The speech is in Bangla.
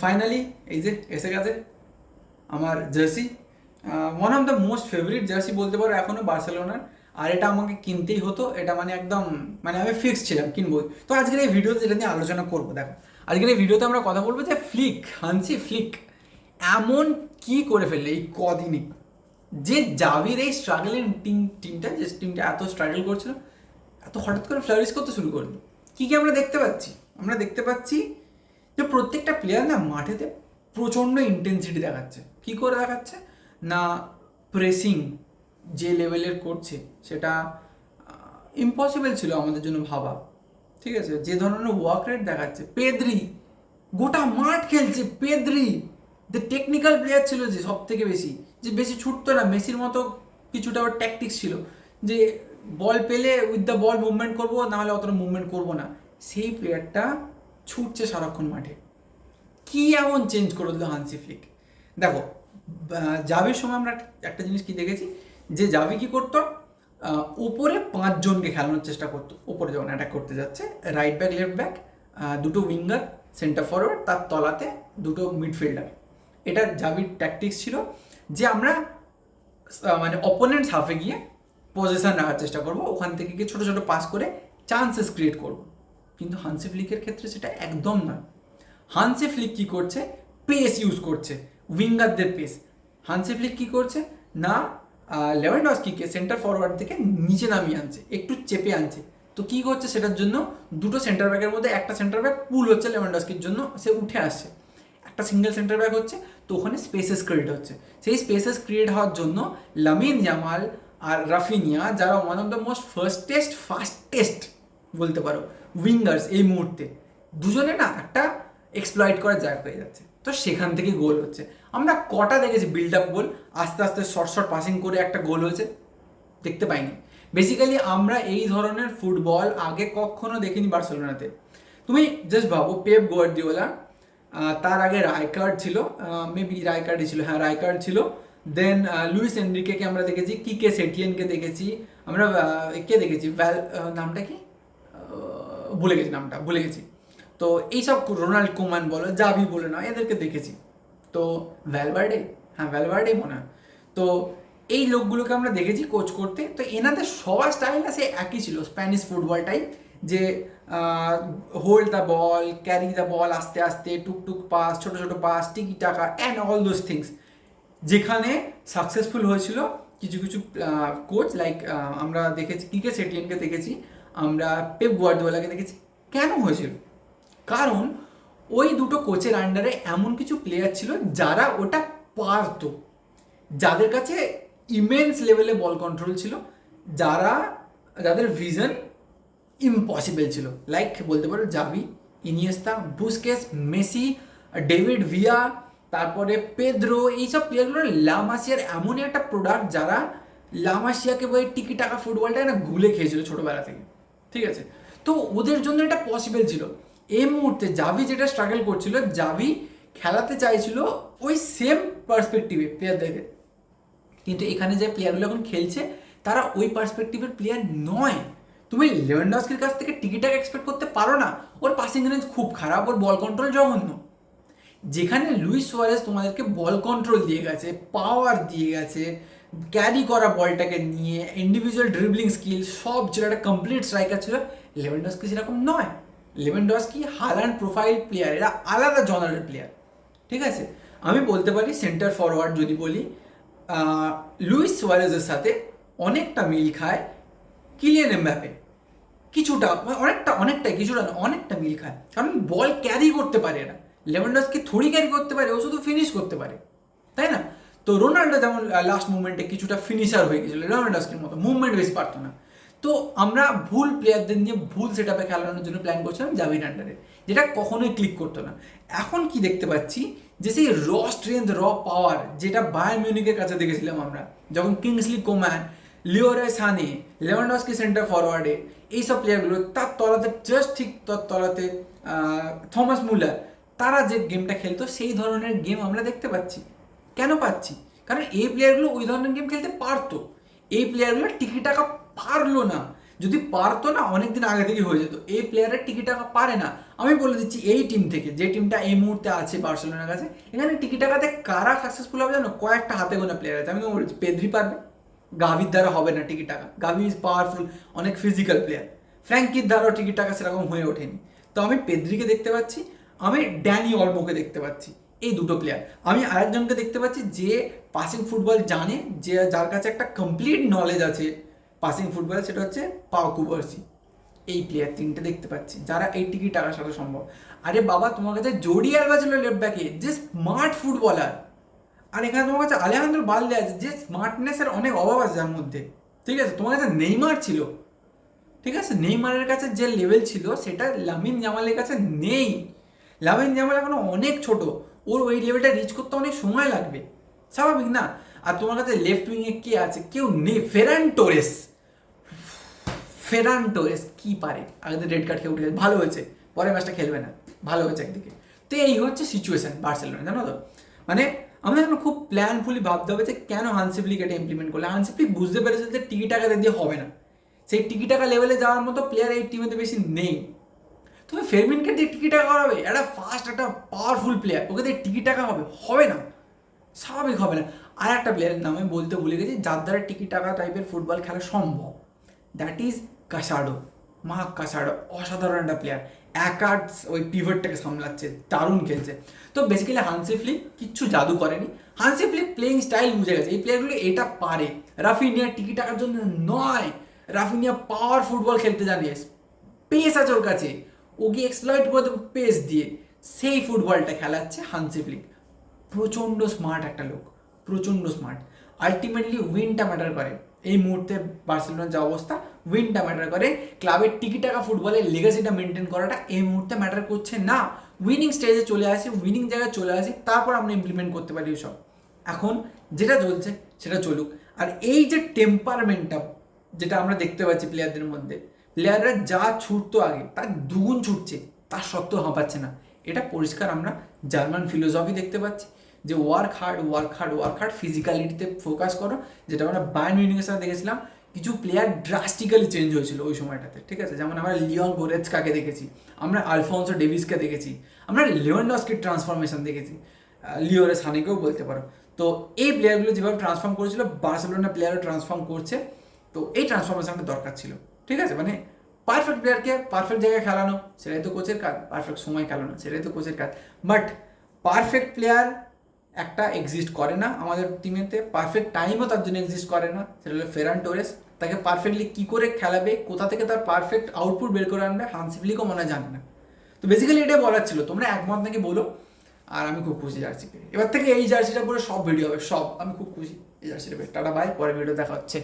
ফাইনালি এই যে এসে গেছে আমার jersey, one of the most favourite jersey বলতে পারো এখনও বার্সেলোনার। আর এটা আমাকে কিনতেই হতো, এটা মানে একদম মানে আমি ফিক্স ছিলাম কিনবই। তো আজকের এই ভিডিওতে যেটা নিয়ে আলোচনা করবো, দেখো আজকের এই ভিডিওতে আমরা কথা বলবো যে হানসি ফ্লিক এমন কি করে ফেললে এই কদিনে, যে জাভির এই স্ট্রাগলিং টিমটা, যে টিমটা এত স্ট্রাগল করছিল, এত হঠাৎ করে ফ্লারিশ করতে শুরু করলো। কী কী আমরা দেখতে পাচ্ছি? আমরা দেখতে পাচ্ছি যে প্রত্যেকটা প্লেয়ার না মাঠেতে প্রচণ্ড ইন্টেন্সিটি দেখাচ্ছে। কী করে দেখাচ্ছে না, প্রেসিং যে লেভেলের করছে সেটা ইম্পসিবল ছিল আমাদের জন্য ভাবা, ঠিক আছে? যে ধরনের ওয়ার্ক রেট দেখাচ্ছে, পেদ্রি গোটা মাঠ খেলছে, পেদ্রি দ্য টেকনিক্যাল প্লেয়ার ছিল যে সব থেকে বেশি, যে বেশি ছুটতো না, মেসির মতো কিছুটা ওর ট্যাকটিক্স ছিল যে বল পেলে উইথ দ্য বল মুভমেন্ট করবো, নাহলে অতটা মুভমেন্ট করবো না। সেই প্লেয়ারটা ছুটছে সারাক্ষণ মাঠে। কি এমন চেঞ্জ করে দিল হানসি ফ্লিক? দেখো জাভির সময় আমরা একটা জিনিস কি দেখেছি, যে জাভি কি করতো, ওপরে 5 জনকে খেলানোর চেষ্টা করতো। ওপরে যখন অ্যাটাক করতে যাচ্ছে, রাইট ব্যাক লেফট ব্যাক, দুটো উইঙ্গার, সেন্টার ফরওয়ার্ড, তার তলাতে দুটো মিডফিল্ডার। এটা জাভির ট্যাকটিক্স ছিল যে আমরা মানে অপোনেন্টস হাফে গিয়ে পজিশন রাখার চেষ্টা করবো, ওখান থেকে গিয়ে ছোটো ছোটো পাস করে চান্সেস ক্রিয়েট করব। কিন্তু হানসি ফ্লিকের ক্ষেত্রে সেটা একদম নয়। হানসি ফ্লিক কী করছে, পেস ইউজ করছে, উইঙ্গারদের পেস। হানসি ফ্লিক কী করছে না, লেভানডস্কিকে সেন্টার ফরওয়ার্ড থেকে নিচে নামিয়ে আনছে, একটু চেপে আনছে। তো কী করছে, সেটার জন্য দুটো সেন্টার ব্যাকের মধ্যে একটা সেন্টার ব্যাক পুল হচ্ছে লেভানডস্কির জন্য, সে উঠে আসছে। একটা সিঙ্গেল সেন্টার ব্যাক হচ্ছে, তো ওখানে স্পেসেস ক্রিয়েট হচ্ছে। সেই স্পেসেস ক্রিয়েট হওয়ার জন্য লামিন ইয়ামাল আর রাফিনিয়া, যারা one of the most fastest বলতে পারো উইঙ্গার্স এই মুহূর্তে, দুজনে না একটা এক্সপ্লয়েট করার জায়গা পেয়ে যাচ্ছে। তো সেখান থেকে গোল হচ্ছে। আমরা কটা দেখেছি বিল্ড আপ গোল, আস্তে আস্তে শর্ট পাসিং করে একটা গোল হয়েছে? দেখতে পাইনি। বেসিক্যালি আমরা এই ধরনের ফুটবল আগে কখনো দেখিনি বার্সেলোনাতে। তুমি জাস্ট ভাবো, পেপ গার্দিওলা, তার আগে রাইকার্ড ছিল, মেবি রাইকার্ডই ছিল, হ্যাঁ রাইকার্ড ছিল। দেন লুইস এনরিকেকে আমরা দেখেছি, কিকে সেটিয়েনকে দেখেছি আমরা, কে দেখেছি, নামটা কি ভুলে গেছি, নামটা ভুলে গেছি। তো এইসব রোনাল্ড কোমান বলো, জাভি বলে না, এদেরকে দেখেছি। তো ভ্যালভার্ডে মনে হয়। তো এই লোকগুলোকে আমরা দেখেছি কোচ করতে। তো এনাদের সবার স্টাইলটা সে একই ছিল, স্প্যানিশ ফুটবলটাই, যে hold the ball, carry the ball, আস্তে আস্তে টুকটুক পাস, ছোটো ছোটো পাস, টিকি টাকা অ্যান্ড অল দোজ থিংস। যেখানে সাকসেসফুল হয়েছিল কিছু কিছু কোচ, লাইক আমরা দেখেছি কিকে সেটিয়েনকে দেখেছি, আমরা পেপ গার্দিওলাকে দেখেছি। কেন হয়েছিল? কারণ ওই দুটো কোচের আন্ডারে এমন কিছু প্লেয়ার ছিল যারা ওটা পারতো, যাদের কাছে ইমেন্স লেভেলে বল কন্ট্রোল ছিল, যাদের ভিশন ইম্পসিবল ছিল, লাইক বলতে পারো Xavi, Iniesta, Busquets, Messi, David Villa, তারপরে পেদ্রো। এইসব প্লেয়ারগুলো লামাসিয়ার এমনই একটা প্রোডাক্ট, যারা লামাসিয়াকে বই টিকি টাকা ফুটবলটা না গুলে খেয়েছিল ছোটোবেলা থেকে, ঠিক আছে? তো ওদের জন্য এটা পসিবল ছিল। এই মুহূর্তে জাভি যেটা স্ট্রাগল করছিল, জাভি খেলাতে চাইছিল ওই সেম পার্সপেক্টিভে প্লেয়ারদেরকে, কিন্তু এখানে যে প্লেয়ারগুলো এখন খেলছে তারা ওই পার্সপেক্টিভের প্লেয়ার নয়। তুমি লেভানডস্কির কাছ থেকে টিকিটাকে এক্সপেক্ট করতে পারো না, ওর পাসিং রেঞ্জ খুব খারাপ, ওর বল কন্ট্রোল জঘন্য। যেখানে লুইস সুয়ারেজ তোমাদেরকে বল কন্ট্রোল দিয়ে গেছে, পাওয়ার দিয়ে গেছে, ক্যারি করা বলটাকে নিয়ে, ইন্ডিভিজুয়াল ড্রিবলিং স্কিল সব ছিল, একটা কমপ্লিট স্ট্রাইকার ছিল। লেভানডস্কি সেরকম নয়। লেভানডস্কি হালান্ড প্রোফাইল প্লেয়ার, এরা আলাদা জনারের প্লেয়ার, ঠিক আছে? আমি বলতে পারি সেন্টার ফরওয়ার্ড যদি বলি, লুইস সুয়ারেজের সাথে অনেকটা মিল খায় কিলিয়ান এমবাপে, কিছুটা, অনেকটাই, কিছুটা না, অনেকটা মিল খায়। কারণ বল ক্যারি করতে পারে এরা। লেভানডস্কি থোড়ি ক্যারি করতে পারে, ও শুধু ফিনিশ করতে পারে, তাই না? তো রোনাল্ডো যেমন লাস্ট মুভমেন্টে কিছুটা ফিনিশার হয়ে গেছিলো, লেভানডস্কির মতো মুভমেন্ট বেশি পারতো না। তো আমরা ভুল প্লেয়ারদের নিয়ে ভুল সেট আপে খেলানোর জন্য প্ল্যান করছিলাম জাভির আন্ডারে, যেটা কখনোই ক্লিক করতো না। এখন কি দেখতে পাচ্ছি, যে সেই স্ট্রেংথ, পাওয়ার, যেটা বায়ার্ন মিউনিখের কাছে দেখেছিলাম আমরা, যখন কিংসলি কোম্যান, লিওরে সানে, লেভানডস্কি সেন্টার ফরওয়ার্ডে, এইসব প্লেয়ারগুলো, তার তলাতে জাস্ট ঠিক তার তলাতে থমাস মুলার, তারা যে গেমটা খেলতো সেই ধরনের গেম আমরা দেখতে পাচ্ছি। কেন পাচ্ছি? কারণ এই প্লেয়ারগুলো ওই ধরনের গেম খেলতে পারতো, এই প্লেয়ারগুলো টিকি টাকা পারলো না। যদি পারতো না অনেকদিন আগে থেকে হয়ে যেত। এই প্লেয়ারের টিকি টাকা পারে না। আমি বলে দিচ্ছি এই টিম থেকে, যে টিমটা এই মুহূর্তে আছে বার্সেলোনার কাছে, এখানে টিকি টাকাতে কারা সাকসেসফুল হবে জানো? কয়েকটা হাতে গোনা প্লেয়ার আছে। আমি তোমাকে বলছি পেদ্রি পারবে, গাভির দ্বারা হবে না টিকি টাকা, গাভি ইজ পাওয়ারফুল, অনেক ফিজিক্যাল প্লেয়ার। ফ্র্যাঙ্কির দ্বারাও টিকি টাকা সেরকম হয়ে ওঠেনি। তো আমি পেদ্রিকে দেখতে পাচ্ছি, আমি ড্যানি অল্মোকে দেখতে পাচ্ছি, এই দুটো প্লেয়ার। আমি আরেকজনকে দেখতে পাচ্ছি যে পাসিং ফুটবল জানে, যে যার কাছে একটা কমপ্লিট নলেজ আছে পাসিং ফুটবল, সেটা হচ্ছে পাও কুবার্সি। এই প্লেয়ার তিনটে দেখতে পাচ্ছি যারা এই টিকি টাকার সাথে সম্ভব। আরে বাবা, তোমার কাছে জোডি আলবা ছিল লেফট ব্যাকে, যে স্মার্ট ফুটবলার। আর এখানে তোমার কাছে আলেহান্দ্রো বালদে আছে, যে স্মার্টনেসের অনেক অভাব আছে যার মধ্যে। ঠিক আছে, তোমার কাছে নেইমার ছিল, ঠিক আছে, নেইমারের কাছে যে লেভেল ছিল সেটা লামিন জামালের কাছে নেই। লামিন জামাল এখনো অনেক ছোট, ওর ওই লেভেলটা রিচ করতে অনেক সময় লাগবে, স্বাভাবিক না? আর তোমার কাছে লেফট উইংয়ে কে আছে? কেউ নেই। ফেরান টোরেস কি পারে? আগের রেড কার্ড খেয়ে উঠে গেছে, ভালো হয়েছে, পরের ম্যাচটা খেলবে না, ভালো হয়েছে একদিকে। তো এই হচ্ছে সিচুয়েশন বার্সেলোনা, জানো তো? মানে আমাদের এখন খুব প্ল্যানফুলি ভাবতে হবে যে কেন হান্সি ফ্লিক এটা ইমপ্লিমেন্ট করলে। হান্সি ফ্লিক বুঝতে পেরেছে যে টিকি টাকা দিয়ে হবে না, সেই টিকি টাকা লেভেলে যাওয়ার মতো প্লেয়ার এই টিমেতে বেশি নেই। তুমি ফেরমিনকে দিয়ে টিকি টাকা হবে, একটা ফাস্ট, একটা পাওয়ারফুল প্লেয়ার, ওকে দিয়ে টিকি টাকা হবে না, স্বাভাবিক হবে না। আর একটা প্লেয়ারের নাম আমি বলতে ভুলে গেছি যার দ্বারা টিকি টাকা টাইপের ফুটবল খেলা সম্ভব, দ্যাট ইজ কাসাডো। কাসাডো অসাধারণ একটা প্লেয়ার, একা ওই পিভটটাকে সামলাচ্ছে, দারুণ খেলছে। তো বেসিক্যালি হান্সি ফ্লিক কিচ্ছু জাদু করেনি, হান্সি ফ্লিক প্লেইং স্টাইল বুঝে গেছে, এই প্লেয়ারগুলো এটা পারে। রাফিনিয়া টিকি টাকার জন্য নয়, রাফিনিয়া পাওয়ার ফুটবল খেলতে জানে, পেস আছে ওর কাছে, ওকে এক্সপ্লয়েট করে দেবো পেস দিয়ে, সেই ফুটবলটা খেলাচ্ছে হান্সি ফ্লিক। প্রচণ্ড স্মার্ট একটা লোক, প্রচণ্ড স্মার্ট। আলটিমেটলি উইনটা ম্যাটার করে। এই মুহূর্তে বার্সেলোনার যে অবস্থা, উইনটা ম্যাটার করে। ক্লাবের টিকি টাকা ফুটবলের লেগাসিটা মেনটেন করাটা এই মুহূর্তে ম্যাটার করছে না। উইনিং স্টেজে চলে আসি, উইনিং জায়গায় চলে আসি, তারপর আমরা ইমপ্লিমেন্ট করতে পারি সব। এখন যেটা চলছে সেটা চলুক। আর এই যে টেম্পারমেন্টটা যেটা আমরা দেখতে পাচ্ছি প্লেয়ারদের মধ্যে, প্লেয়াররা যা ছুটতো আগে তার দুগুণ ছুটছে, তার সত্ত্বেও হাঁপাচ্ছে না, এটা পরিষ্কার আমরা জার্মান ফিলোসফি দেখতে পাচ্ছি, যে ওয়ার্ক হার্ড, ফিজিক্যালিটিতে ফোকাস করো। যেটা আমরা বায়ার্ন মিউনিখের সাথে দেখেছিলাম, কিছু প্লেয়ার ড্রাস্টিক্যালি চেঞ্জ হয়েছিল ওই সময়টাতে, ঠিক আছে? যেমন আমরা লিওন গোরেৎস্কাকে দেখেছি, আমরা আলফোন্সো ডেভিসকে দেখেছি, আমরা লেভানডস্কির ট্রান্সফরমেশন দেখেছি, লিওরে সানেকেও বলতে পারো। তো এই প্লেয়ারগুলো যেভাবে ট্রান্সফর্ম করেছিল, বার্সেলোনা প্লেয়ারও ট্রান্সফর্ম করছে। তো এই ট্রান্সফরমেশনটা দরকার ছিল, ঠিক আছে? মানে পারফেক্ট প্লেয়ারকে পারফেক্ট জায়গায় খেলানো, সেটাই তো কোচের কাজ, পারফেক্ট সময় খেলানো, সেটাই তো কোচের কাজ। বাট পারফেক্ট প্লেয়ার একটা এক্সিস্ট করে না আমাদের টিমেতে, পারফেক্ট টাইমও তার জন্য এক্সিস্ট করে না, সেটা হলো ফেরান টোরেস। তাকে পারফেক্টলি কী করে খেলাবে, কোথা থেকে তার পারফেক্ট আউটপুট বের করে আনবে, হান্সি ফ্লিকও মনে জানে না। তো বেসিক্যালি এটাই বলার ছিল, তোমরা একমত নাকি বলো। আর আমি খুব খুশি জার্সি পেয়ে, এবার থেকে এই জার্সিটা পরে সব ভিডিও হবে, সব। আমি খুব খুশি এই জার্সিটা পেয়ে। টাটা বাই, পরে ভিডিও দেখা হচ্ছে।